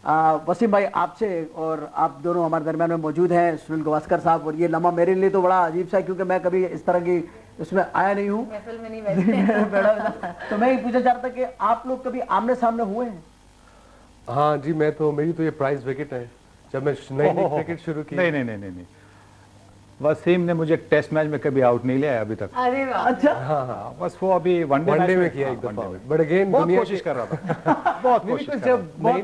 वसीम भाई आपसे, और आप दोनों हमारे दरमियान में मौजूद हैं, सुनील गवास्कर साहब, और ये लम्हा मेरे लिए तो बड़ा अजीब सा है क्योंकि मैं कभी इस तरह की इसमें आया नहीं हूँ। तो मैं ये पूछना चाहता था कि आप लोग कभी आमने सामने हुए हैं? हाँ जी, मैं तो, मेरी तो ये प्राइज विकेट है जब मैं नई क्रिकेट शुरू की। नहीं, वसीम ने मुझे टेस्ट मैच में कभी आउट नहीं लिया अभी तक। अरे अच्छा। हाँ, बस वो अभी वनडे में किया एक दफा, बट अगेन बहुत कोशिश कर रहा था। बहुत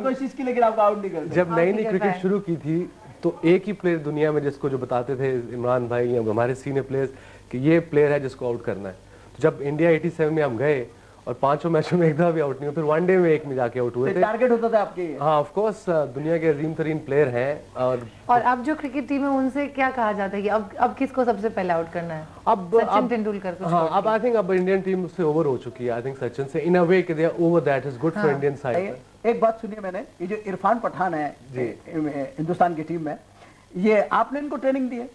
कोशिश की, लेकिन आपको आउट नहीं कर। जब नई क्रिकेट शुरू की थी तो एक ही प्लेयर दुनिया में जिसको जो बताते थे इमरान भाई या हमारे सीनियर प्लेयर्स कि ये प्लेयर है जिसको आउट करना है। तो जब इंडिया 87 में हम गए और 5 मैचों में एक दफा भी आउट नहीं हुआ, फिर वनडे में एक में जाके आउट हुए थे। टारगेट होता था आपके? हाँ, ऑफ कोर्स, दुनिया के अजीम तरीन प्लेयर हैं। और अब जो क्रिकेट टीम है उनसे क्या कहा जाता है कि अब किसको सबसे पहले आउट करना है? अब सचिन तेंदुलकर को। हाँ, अब आई थिंक अब इंडियन टीम से ओवर हो चुकी है। आई थिंक सचिन से इन अ वे कि they are over, that is good for Indian side. एक बात सुनिए, मैंने ये जो इरफान पठान है हिंदुस्तान की टीम में, ये आपने इनको ट्रेनिंग दी है?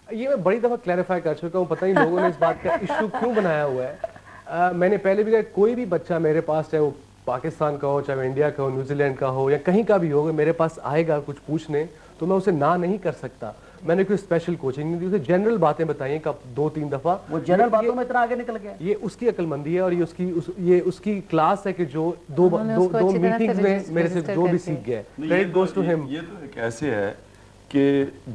ये मैं बड़ी दफा क्लैरिफाई कर चुका हूँ, पता नहीं लोगों ने इस बात का इशू क्यों बनाया हुआ है। मैंने पहले भी कहा, कोई भी बच्चा मेरे पास, चाहे वो पाकिस्तान का हो, चाहे इंडिया का हो, न्यूजीलैंड का हो या कहीं का भी हो, मेरे पास आएगा कुछ पूछने तो मैं उसे ना नहीं कर सकता। मैंने कोई स्पेशल कोचिंग नहीं दी, उसे जनरल बातें बताई कब 2-3 दफा। वो जनरल बातों में इतना आगे निकल गया। ये उसकी अक्लमंदी है और ये उसकी क्लास है कि जो दो मीटिंग्स में मेरे से जो भी सीख गए। ये तो एक ऐसे है कि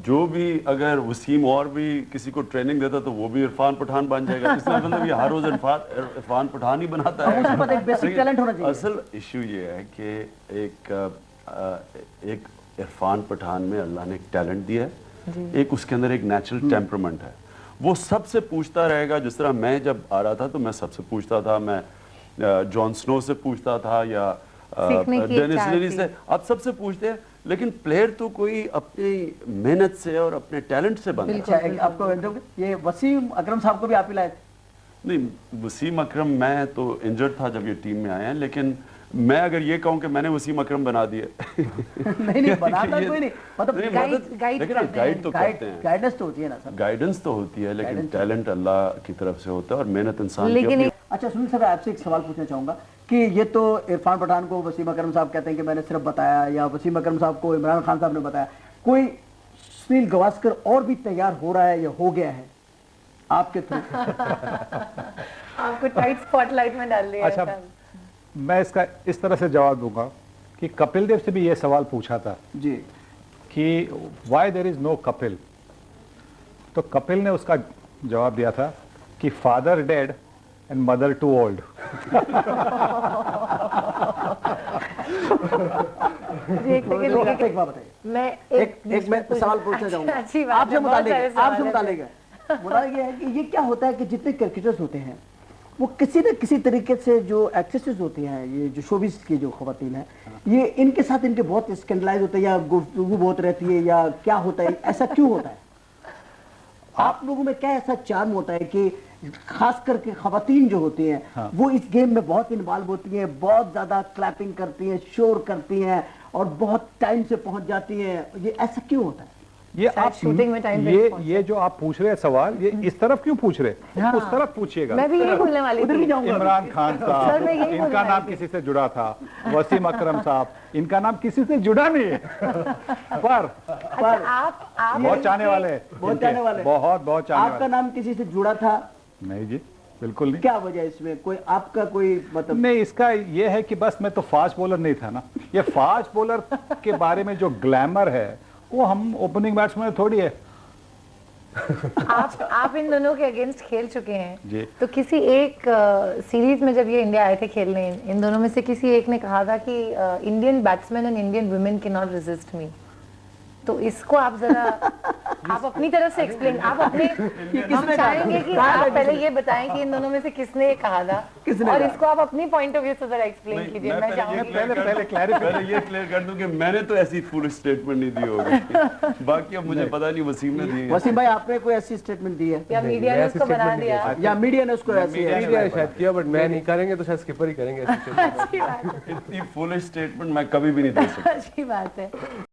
जो भी अगर वसीम और भी किसी को ट्रेनिंग देता तो वो भी इरफान पठान बन जाएगा। इसलिए मतलब ये हर रोज इरफान पठान ही बनाता है। एक बेसिक टैलेंट होना चाहिए। असल इशू ये है कि एक इरफान पठान में अल्लाह ने एक टैलेंट दिया है, एक उसके अंदर एक नेचुरल टेम्परामेंट है। वो सबसे पूछता रहेगा। जिस तरह मैं जब आ रहा था तो मैं सबसे पूछता था, मैं जॉन स्नो से पूछता था या डेनिस लिली से, अब सबसे पूछते हैं। लेकिन प्लेयर तो कोई अपनी मेहनत से और अपने टैलेंट से बनता है। आपको ये वसीम अकरम साहब को भी आप ही लाए थे? नहीं, वसीम अकरम, मैं तो इंजर्ड था जब ये टीम में आए हैं, लेकिन मैं अगर ये कहूँ कि मैंने वसीम अकरम बना दिए नहीं बनाता कोई नहीं, मतलब गाइड तो करते हैं, गाइडेंस तो होती है ना सर। गाइडेंस तो होती है, लेकिन टैलेंट अल्लाह की तरफ से होता है और मेहनत इंसान की। अच्छा सुनील साहब, आपसे एक सवाल पूछना चाहूंगा कि ये तो इरफान पठान को वसीम अकरम साहब कहते हैं कि मैंने सिर्फ बताया, या वसीम अकरम साहब को इमरान खान साहब ने बताया, कोई सुनील गवास्कर और भी तैयार हो रहा है या हो गया है आपके थ्रू? आपको टाइट स्पॉटलाइट में डाल दिया। अच्छा, मैं इसका इस तरह से जवाब दूंगा कि कपिल देव से भी ये सवाल पूछा था जी कि why there is no Kapil, तो कपिल ने उसका जवाब दिया था कि father dead and mother too old. एक बात बताइए, मैं सवाल पूछना चाहूंगा आपसे मुतालिक है कि ये क्या होता है कि जितने क्रिकेटर्स होते हैं वो किसी न किसी तरीके से जो एक्सेसेस होती हैं, ये जो शोबिस की जो खवातीन है, ये इनके साथ इनके बहुत स्कैंडलाइज होते हैं या गुफ्तगू बहुत रहती है या क्या होता है, ऐसा क्यों होता है? आप लोगों में क्या ऐसा चार्म होता है कि खास करके खवातीन जो होती हैं हाँ। वो इस गेम में बहुत इन्वॉल्व होती हैं, बहुत ज्यादा क्लैपिंग करती हैं, शोर करती हैं और बहुत टाइम से पहुंच जाती हैं, ये ऐसा क्यों होता है? ये आप शूटिंग में टाइम ये जो आप पूछ रहे हैं सवाल, ये इस तरफ क्यों पूछ रहे हैं? हाँ। उस तरफ पूछिए। मैं भी यही बोलने वाली थी। इमरान खान साहब, इनका नाम किसी से जुड़ा था। वसीम अकरम साहब, इनका नाम किसी से जुड़ा नहीं है। पर आप बहुत चाहने वाले, बहुत चाहने वाले। आपका नाम किसी से जुड़ा था? नहीं जी, बिल्कुल नहीं। क्या वजह इसमें, कोई आपका कोई मतलब? नहीं, इसका ये है कि बस मैं तो फास्ट बॉलर नहीं था ना। ये फास्ट बॉलर के बारे में जो ग्लैमर है वो हम ओपनिंग बैट्समैन में थोड़ी है। आप इन दोनों के अगेंस्ट खेल चुके हैं जी। तो किसी एक सीरीज में जब ये इंडिया आए थे खेलने, इन दोनों में से किसी एक ने कहा था कि Indian batsman and Indian women can not resist me, तो इसको आप जरा आप अपनी तरफ से एक्सप्लेन, आप अपने हम चाहेंगे कि आप पहले ये बताएं कि इन दोनों में से किसने कहा था और इसको आप अपनी पॉइंट ऑफ व्यू से जरा एक्सप्लेन कीजिए। मैं चाहूंगी पहले ये क्लियर कर दूं कि मैंने तो ऐसी फुल स्टेटमेंट नहीं दी होगी, बाकी अब मुझे पता नहीं वसीम ने दी है। वसीम भाई, आपने कोई ऐसी स्टेटमेंट दी है या मीडिया ने उसको बना दिया या मीडिया ने उसको ऐसी शायद किया, बट मैं नहीं करेंगे तो शायद स्किपर ही करेंगे। अच्छी बात है, इतनी फुल स्टेटमेंट मैं कभी भी नहीं दे सकता। अच्छी बात है।